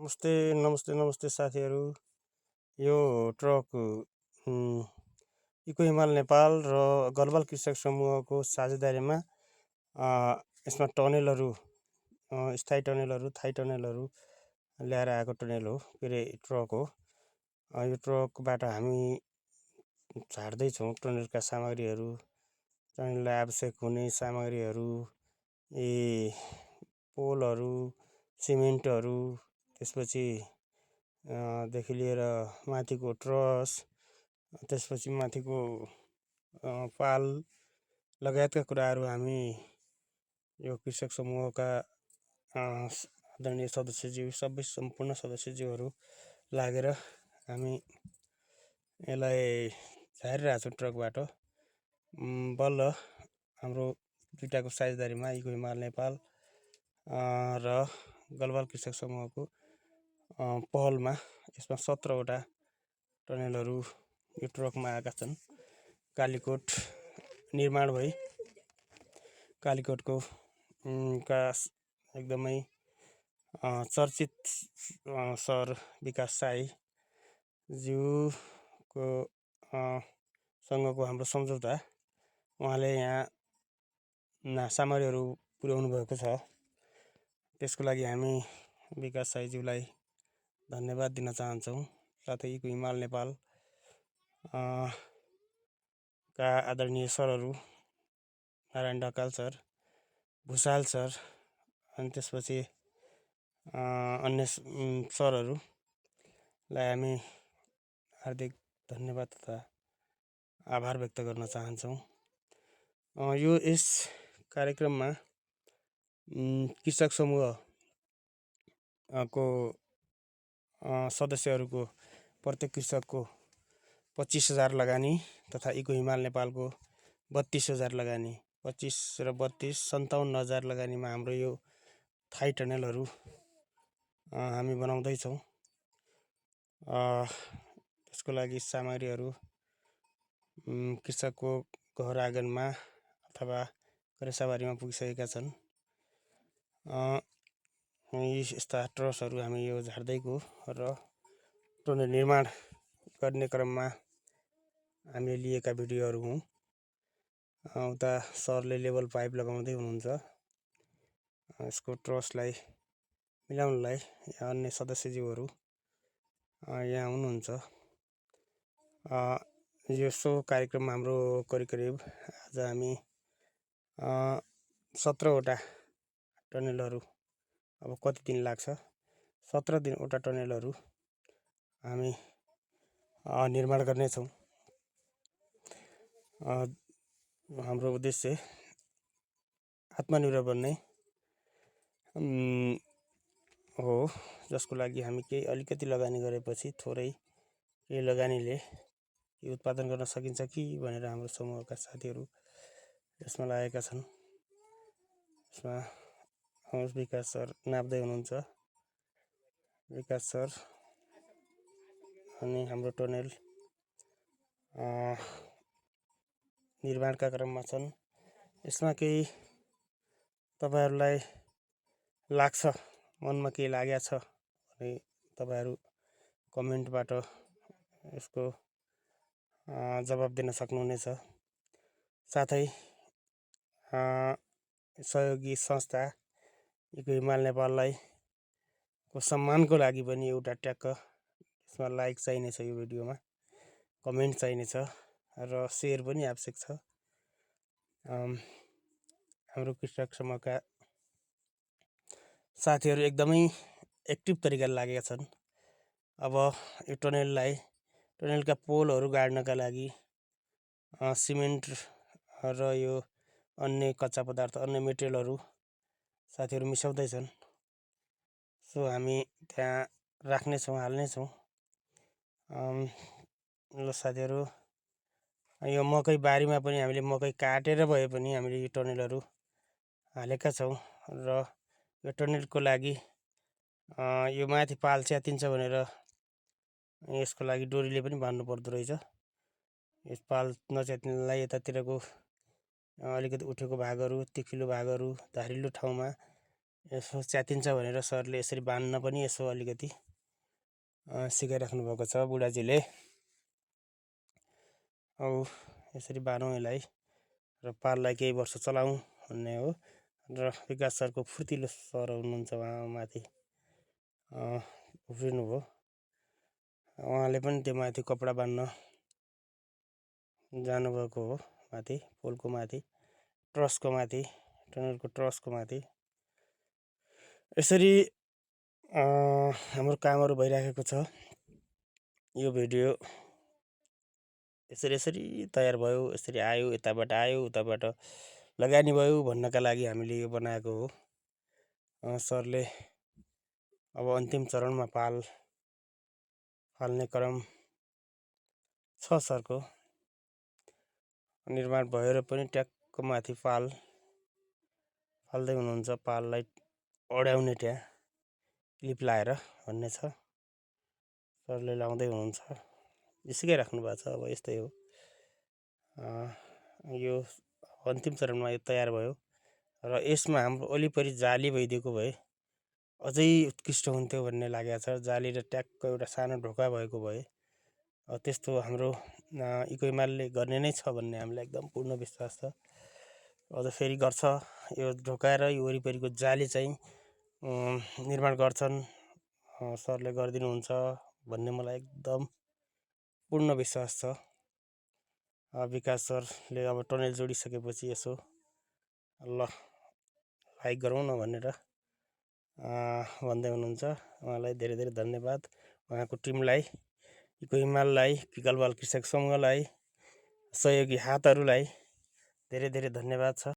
नमस्ते नमस्ते नमस्ते साथीहरू। यो ट्रक इको हिमाल नेपाल र गलवाल कृषक समूहको साझेदारीमा यसमा टनेलहरू स्थायी टनेलहरू थाई टनेलहरू ल्याएर आएको टनेल हो, के अरे ट्रक हो। यो ट्रकबाट हामी झार्दैछौँ टनेलका सामग्रीहरू, टनेललाई आवश्यक हुने सामग्रीहरू, पोलहरू, सिमेन्टहरू, त्यसपछि देखि लिएर माथिको ट्रस, त्यसपछि माथिको पाल लगायतका कुराहरू हामी यो कृषक समूहका आदरणीय सदस्यज्यू सबै सम्पूर्ण सदस्यज्यूहरू लागेर हामी यसलाई झारिरहेको छौँ ट्रकबाट। बल्ल हाम्रो दुईटाको साझेदारीमा इको हिमाल नेपाल र गलवाल कृषक समूहको पहलमा यसमा 17वटा टनेलहरू यो ट्रकमा आएका छन्। कालीकोट निर्माण भई कालीकोटको एकदमै चर्चित सर विकास साई ज्यूको सँगको हाम्रो सम्झौता, उहाँले यहाँ सामग्रीहरू पुर्याउनु भएको छ। त्यसको लागि हामी विकास साईज्यूलाई धन्यवाद दिन चाहन्छौँ। साथै इको हिमाल नेपाल का आदरणीय सरहरू नारायण ढकाल सर, भुषाल सर, अनि त्यसपछि अन्य सरहरूलाई हामी हार्दिक धन्यवाद तथा आभार व्यक्त गर्न चाहन्छौँ। यस कार्यक्रममा कृषक समूहको सदस्यहरूको प्रत्येक कृषकको 25,000 लगानी तथा इको हिमाल नेपालको 32,000 लगानी, 25 र 32 57,000 लगानीमा हाम्रो यो थाई टनेलहरू हामी बनाउँदैछौँ। त्यसको लागि सामग्रीहरू कृषकको घर आँगनमा अथवा करेसाबारीमा पुगिसकेका छन्। यस्ता ट्रसहरू हामी यो झार्दैको र टनेल निर्माण गर्ने क्रममा हामीले लिएका भिडियोहरू हुँ। उता सरले लेभल पाइप लगाउँदै हुनुहुन्छ। यसको ट्रसलाई मिलाउनलाई अन्य सदस्यज्यूहरू यहाँ हुनुहुन्छ। यसो कार्यक्रम हाम्रो करिब आज हामी 17वटा टनेलहरू, अब कति दिन लाग्छ, 17 दिनवटा टनेलहरू हामी निर्माण गर्नेछौँ। हाम्रो उद्देश्य आत्मनिर्भर बन्ने हो, जसको लागि हामी केही अलिकति लगानी गरेपछि थोरै केही लगानीले उत्पादन गर्न सकिन्छ कि भनेर हाम्रो समूहका साथीहरू यसमा लागेका छन्। यसमा विकास सर नाप्दै हुनुहुन्छ। विकास सर अनि हाम्रो टनेल निर्माणका क्रममा छन्। यसमा केही तपाईहरूलाई लाग्छ, मनमा केही लागेको छ भने तपाईहरू कमेन्टबाट यसको जवाब दिन सक्नुहुनेछ। साथै सहयोगी संस्था इको हिमाल नेपाललाई को सम्मानको लागि पनि एउटा ट्याक्क यसमा लाइक चाहिनेछ, यो भिडियोमा कमेन्ट चाहिनेछ र सेयर पनि आवश्यक छ। हाम्रो कृषक समूहका साथीहरू एकदमै एक्टिभ तरिकाले लागेका छन्। अब यो टनेलका पोलहरू गाड्नका लागि सिमेन्ट र यो अन्य कच्चा पदार्थ, अन्य मेटेरियलहरू साथीहरू मिसाउँदैछन्। सो हामी त्यहाँ राख्नेछौँ, हाल्नेछौँ। ल साथीहरू, यो मकै बारीमा पनि हामीले मकै काटेर भए पनि हामीले यो टनेलहरू हालेका छौँ र यो टनेलको लागि यो माथि पाल च्यातिन्छ भनेर यसको लागि डोरीले पनि बान्नु पर्दो रहेछ। यस पाल नच्यातिनलाई यतातिरको अलिकति उठेको भागहरू, तिखिलो भागहरू, धारिलो ठाउँमा यसो च्यातिन्छ भनेर सरले यसरी बाँध्न पनि यसो अलिकति सिकाइराख्नु भएको छ बुढाजीले। अब यसरी बाँधौँ यसलाई र पाललाई केही वर्ष चलाउँ भन्ने हो। र विकास सरको फुर्तिलो सर हुनुहुन्छ, उहाँ माथि उफ्रिनुभयो। उहाँले पनि त्यो माथि कपडा बाँध्न जानुभएको हो, माथि पोलको माथि, ट्रसको माथि, टनलको ट्रसको माथि। यसरी हाम्रो कामहरू भइराखेको छ। यो भिडियो यसरी तयार भयो, यसरी आयो, यताबाट आयो, उताबाट लगानी भयो भन्नका लागि हामीले यो बनाएको हो। सरले अब अन्तिम चरणमा फाल्ने क्रम छ सरको। निर्माण भएर पनि ट्याक्क माथि फाल्दै हुनुहुन्छ। पाललाई अड्याउने त्यहाँ क्लिप लाएर भन्ने छ, सरले लाउँदै हुनुहुन्छ, सिकाइराख्नु भएको छ। अब यस्तै हो। यो अन्तिम चरणमा यो तयार भयो र यसमा हाम्रो वरिपरि जाली भइदिएको भए अझै उत्कृष्ट हुन्थ्यो भन्ने लागेको छ। जाली र ट्याक्क एउटा सानो ढोका भएको भए त्यस्तो हाम्रो इकोइमालले गर्ने नै छ भन्ने हामीलाई एकदम पूर्ण विश्वास छ। अझ फेरि गर्छ, यो ढोका र यो वरिपरिको जाली चाहिँ निर्माण गर्छन्, सरले गरिदिनुहुन्छ भन्ने मलाई एकदम पूर्ण विश्वास छ। विकास सरले अब टनेल जोडिसकेपछि यसो ल लाइक गरौँ न भनेर भन्दै हुनुहुन्छ। उहाँलाई धेरै धेरै धन्यवाद। उहाँको टिमलाई, इकोहिमाललाई, गलवाल कृषक समूहलाई, सहयोगी हातहरूलाई धेरै धेरै धन्यवाद छ।